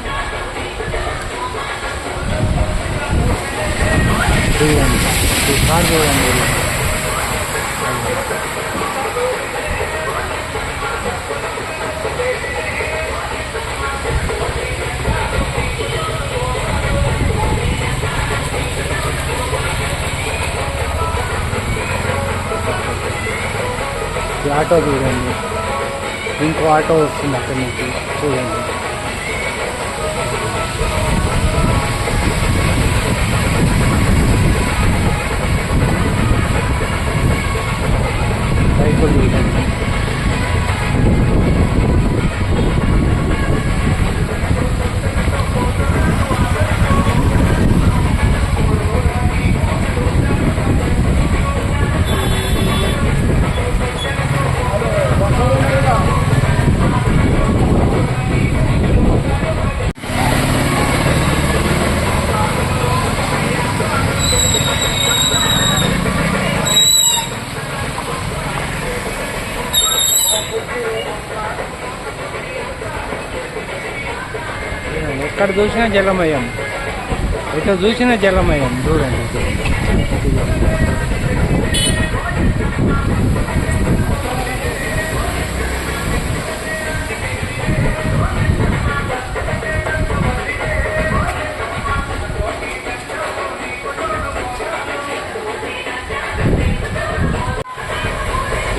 చూడండి ఈ కార్ చూడండి. ఈ ఆటో చూడండి, ఇంకో ఆటో వస్తుంది అక్కడి నుంచి చూడండి. బైకులు చూడండి. ఎక్కడ చూసినా జలమయం, ఎక్కడ చూసినా జలమయం. చూడండి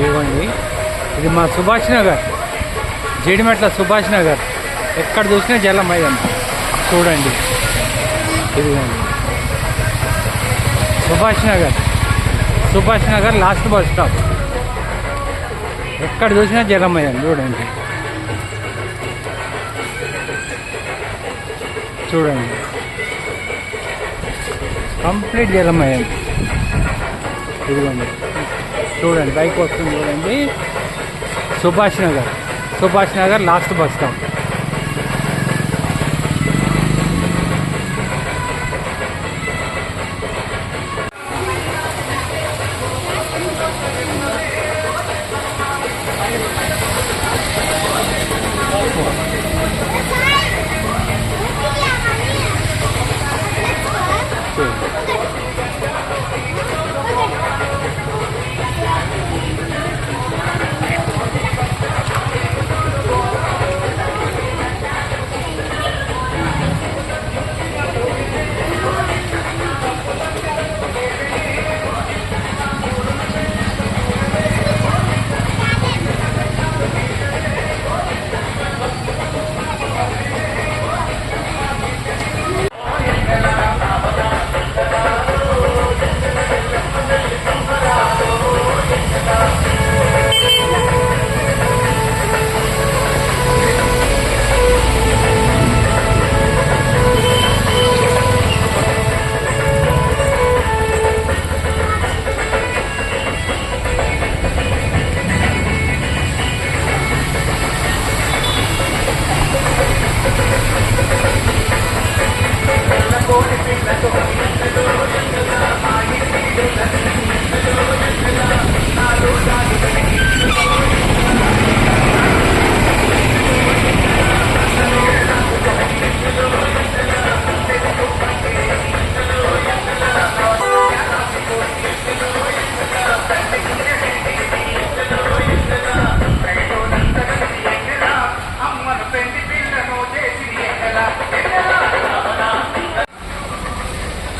ఇవ్వండి. ఇది మా సుభాష్ నగర్, జీడిమెట్ల సుభాష్ నగర్. ఎక్కడ చూసినా జలమయం. చూడండి ఇదిగోండి Subhash Nagar last bus stop. ఎక్కడ చూసినా జలమయం. చూడండి కంప్లీట్ జలమయం. ఇదిగోండి చూడండి, బైక్ వస్తుంది చూడండి. Subhash Nagar last bus stop.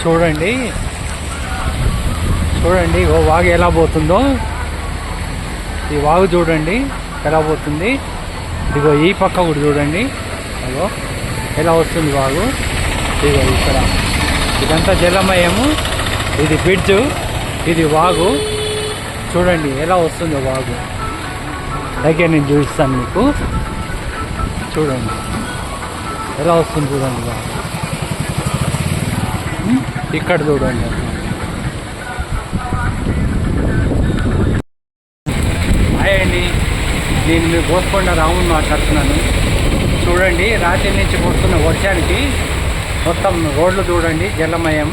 చూడండి చూడండి ఓ వాగు ఎలా పోతుందో. ఈ వాగు చూడండి ఎలా పోతుంది. ఇదిగో ఈ పక్క కూడా చూడండి, అదిగో ఎలా వస్తుంది వాగు. ఇదిగో ఇక్కడ ఇదంతా జలమయము, ఇది బ్రిడ్జు, ఇది వాగు. చూడండి ఎలా వస్తుందో వాగు. దగ్గర నేను చూపిస్తాను మీకు. చూడండి ఎలా వస్తుంది చూడండి వాగు. ఇక్కడ చూడండి. హాయ్ అండి, నేను మీ గోస్కొండ రాముని మాట్లాడుతున్నాను. చూడండి రాత్రి నుంచి కుడుతున్న వర్షానికి మొత్తం రోడ్లు చూడండి జలమయం.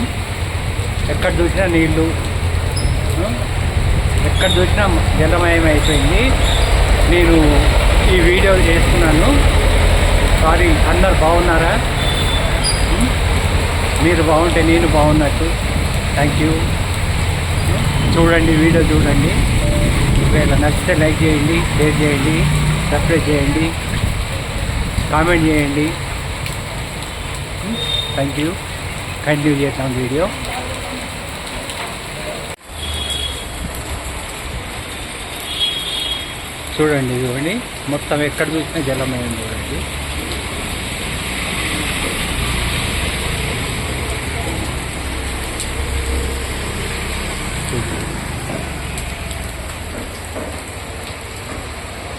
ఎక్కడ చూసినా నీళ్ళు, ఎక్కడ చూసినా జలమయం అయిపోయింది. నేను ఈ వీడియో చేస్తున్నాను. సారీ, అందరు బాగున్నారా? మీరు బాగుంటే నేను బాగున్నట్టు. Thank you. చూడండి వీడియో చూడండి. ఒకవేళ నచ్చితే లైక్ చేయండి, షేర్ చేయండి, సబ్స్క్రైబ్ చేయండి, కామెంట్ చేయండి. Thank you. కంటిన్యూ చేద్దాం వీడియో. చూడండి చూడండి మొత్తం ఎక్కడ చూసినా జలమయం చూడండి.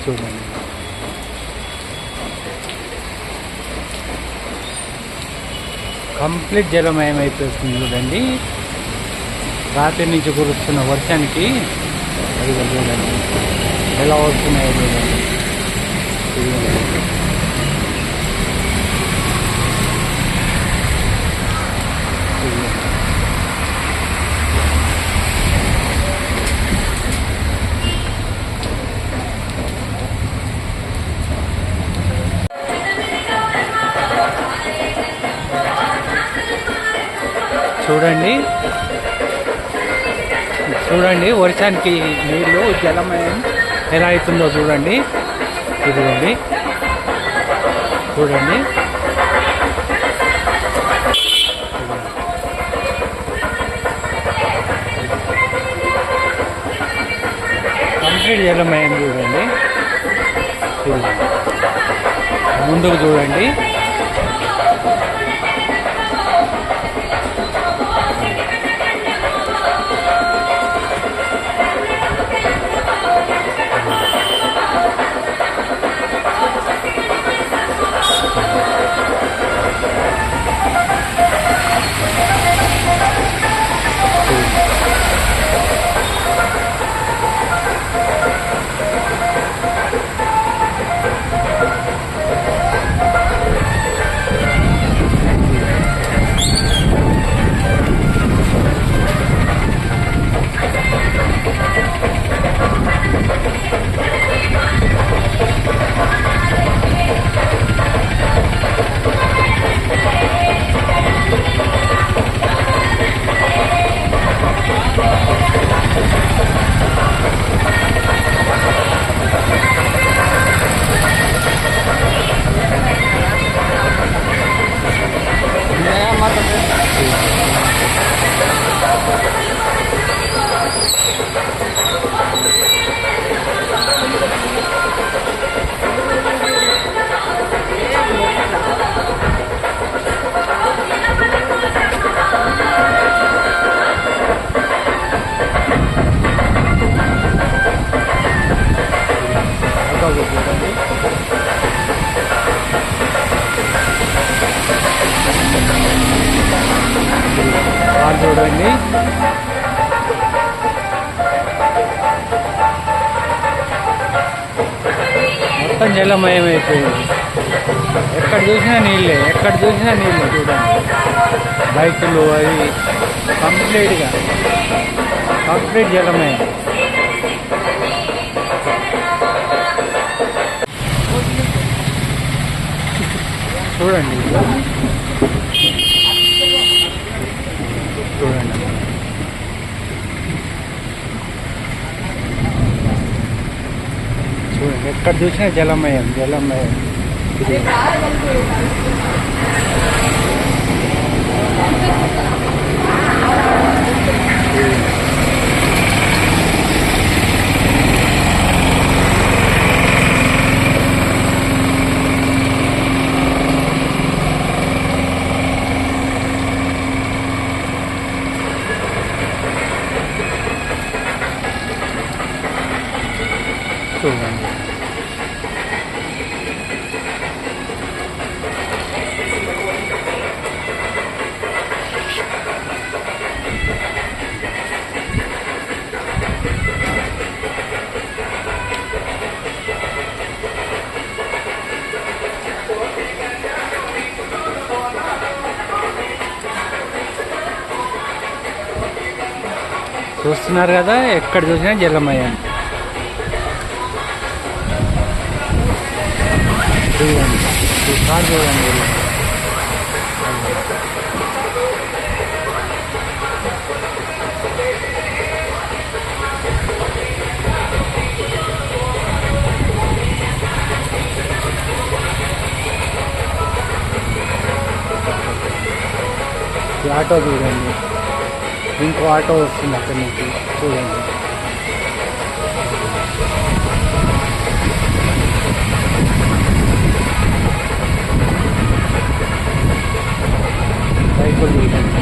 చూడండి కంప్లీట్ జలమయం అయిపోతుంది చూడండి. రాత్రి నుంచి కురుస్తున్న వర్షానికి అది చూడండి ఎలా వస్తున్నాయో చూడండి. చూడండి చూడండి వర్షానికి నీళ్ళు జలమయం ఎలా అవుతుందో చూడండి. ఇదిగోండి చూడండి. కంప్లీట్ జలమయం చూడండి. ముందుకు చూడండి. చూడండి మొత్తం జలమయం అయిపోయింది. ఎక్కడ చూసినా నీళ్ళే, ఎక్కడ చూసినా నీళ్ళే. చూడండి బైకులు అవి కంప్లీట్ జలమయం. చూడండి చూడండి చూడండి ఎక్కడ చూసినా జలమయం. చూడండి. చూస్తున్నారు కదా, ఎక్కడ చూసినా జలమయం. చూడండి, ఈ కార్ చూడండి. ఈ ఆటో చూడండి, ఇంకో ఆటో వస్తుంది అక్కడి నుంచి. చూడండి, బైకులు చూడండి.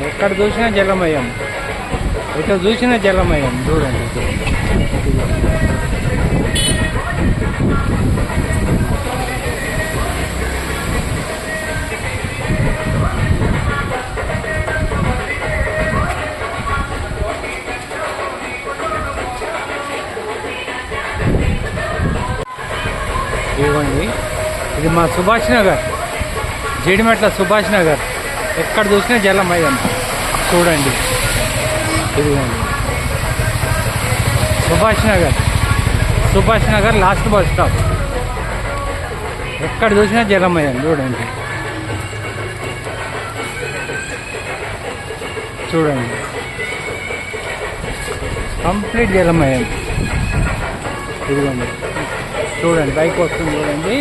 ఎక్కడ చూసినా జలమయం, ఎక్కడ చూసినా జలమయం. చూడండి, ఇదిగోండి. ఇది మా సుభాష్ నగర్, జీడిమెట్ల సుభాష్ నగర్. ఎక్కడ చూసినా జలమయం. చూడండి, ఇదిగోండి Subhash Nagar. Subhash Nagar last bus stop. ఎక్కడ చూసినా జలమయం. చూడండి, చూడండి, కంప్లీట్ జలమయం. ఇదిగోండి, చూడండి, బైక్ వస్తుంది చూడండి.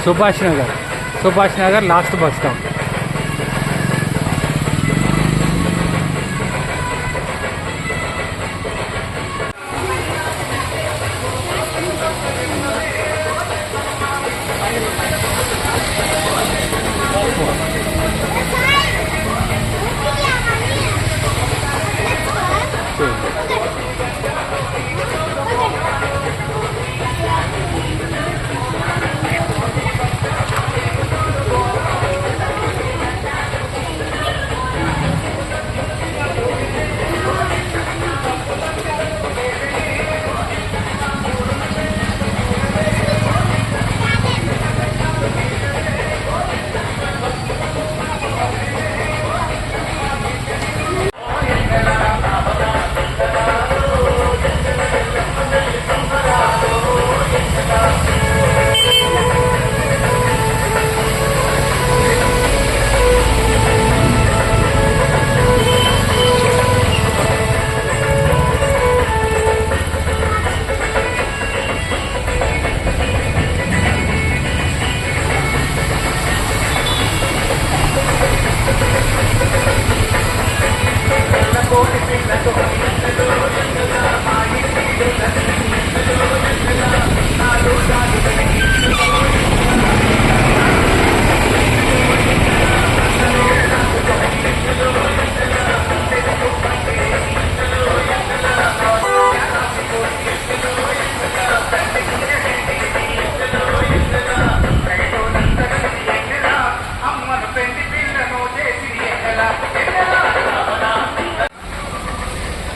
Subhash Nagar, Subhash Nagar last bus stop.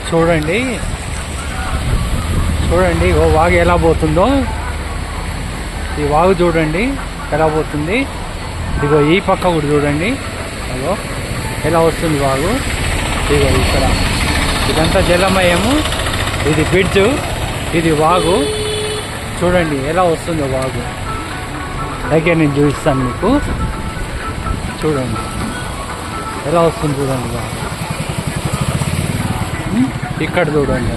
చూడండి, చూడండి, ఓ వాగు ఎలా పోతుందో. ఈ వాగు చూడండి ఎలా పోతుంది. ఇగో ఈ పక్క కూడా చూడండి, అగో ఎలా వస్తుంది వాగు. ఇగో ఇక్కడ ఇదంతా జలమయము, ఇది బ్రిడ్జు, ఇది వాగు. చూడండి ఎలా వస్తుందో వాగు. దగ్గర నేను చూపిస్తాను మీకు. చూడండి ఎలా వస్తుంది చూడండి వాగు. ఇక్కడ చూడండి.